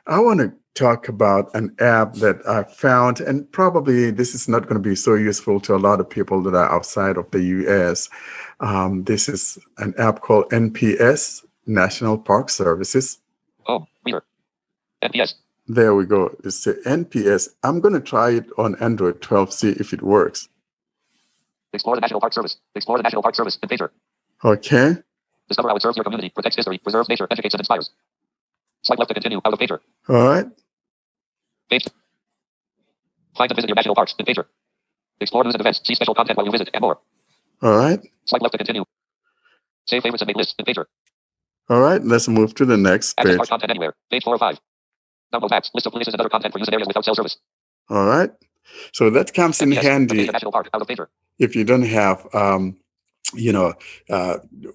I want to talk about an app that I found, and probably this is not going to be so useful to a lot of people that are outside of the US. This is an app called NPS, National Park Services. Oh, reader. NPS. There we go. It's the NPS. I'm going to try it on Android 12, see if it works. Explore the National Park Service. Explore the National Park Service. In pager. Okay. Discover how it serves your community, protects history, preserves nature, educates and inspires. Swipe left to continue. Out of pager. All right. Page. Find and visit your national parks. In pager. Explore news and events. See special content while you visit and more. All right. Swipe left to continue. Save favorites and make lists. In pager. All right. Let's move to the next Access page. park content anywhere. Page 4 or 5. Download apps. List of places and other content for use in areas without cell service. All right. So that comes in NPS. handy National Park. Out of pager. if you don't have you know,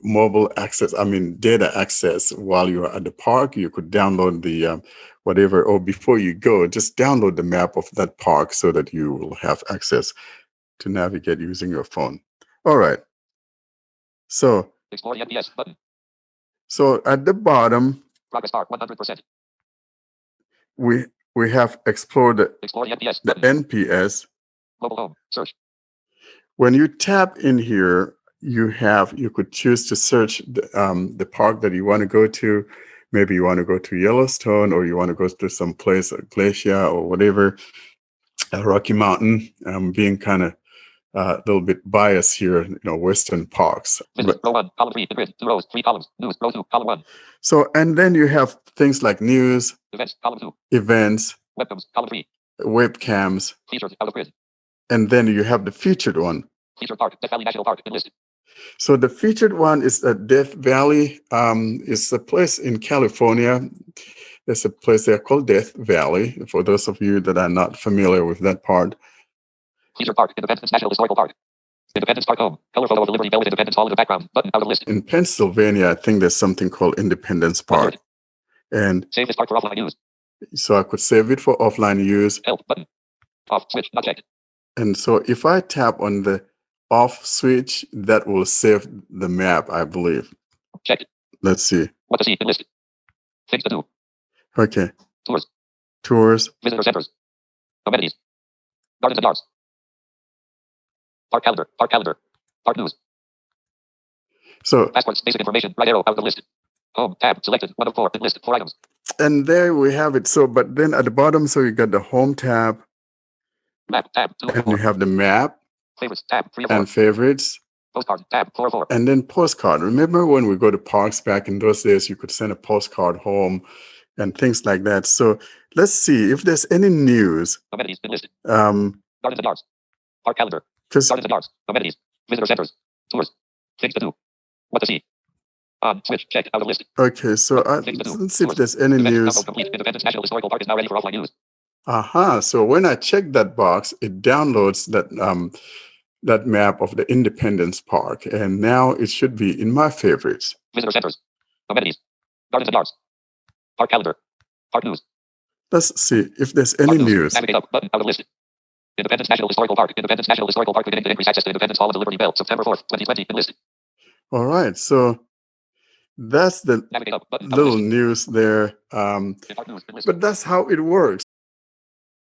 mobile access, data access while you're at the park. You could download the whatever, or before you go, just download the map of that park so that you will have access to navigate using your phone. All right. So, Explore the NPS button. so at the bottom, Progress bar 100%. we have explored Explore the NPS the button. NPS. Mobile home. Search. When you tap in here, you could choose to search the park that you want to go to. Maybe you want to go to Yellowstone, or you want to go to some place, a glacier or whatever, a Rocky Mountain. Being kind of a little bit biased here, Western parks. Visit, row 1, column 3, the grid, 2 rows, 3 columns. News, row 2, column 1. So, and then you have things like news, Events, column 2. events, Webcams, column 3. webcams, Featured, out of grid. and then you have the featured one. Featured park, Death Valley National Park, enlisted. So the featured one is Death Valley. It's a place in California. There's a place there called Death Valley, for those of you that are not familiar with that part. Featured park, Independence National Historical Park. Independence Park home. Color photo of the Liberty Bell with Independence Hall in the background. Button out of list. In Pennsylvania, I think there's something called Independence Park. And save this park for offline use. So I could save it for offline use. Help button. Off switch, not checked. And so if I tap on the off switch, that will save the map, I believe. Checked. Let's see. What to see, enlisted. Things to do. Okay. Tours. Tours. Visitor centers. Amenities. Gardens and yards. Park calendar. Park calendar. Park news. So passports, basic information, right arrow out of the list. Home tab selected. 1 of 4. List 4 items. And there we have it. So, but then at the bottom, so you got the home tab. Map tab 2 and you have the map. Favorites tab 3 of 4. And favorites. Postcard tab 4 of 4. And then postcard. Remember when we go to parks back in those days, you could send a postcard home and things like that. So let's see if there's any news. Amenities enlisted. Gardens and yards. Park calendar. Gardens and yards. Amenities. Visitor centers. Tours. Things to do. What to see. On switch. Check out of list. Okay, so let's see if there's any news. Complete. Independence National Historical Park is now ready for offline use. Aha! So when I check that box, it downloads that map of the Independence Park, and now it should be in my favorites. Visitor centers. Amenities. Gardens and yards. Park calendar. Park news. Let's see if there's any news. Navigate up. Button out of list. Independence National Historical Park. Independence National Historical Park beginning to increase access to Independence Hall of the Liberty Bell. September 4th, 2020. Enlisted. All right. So that's the little news there. But that's how it works.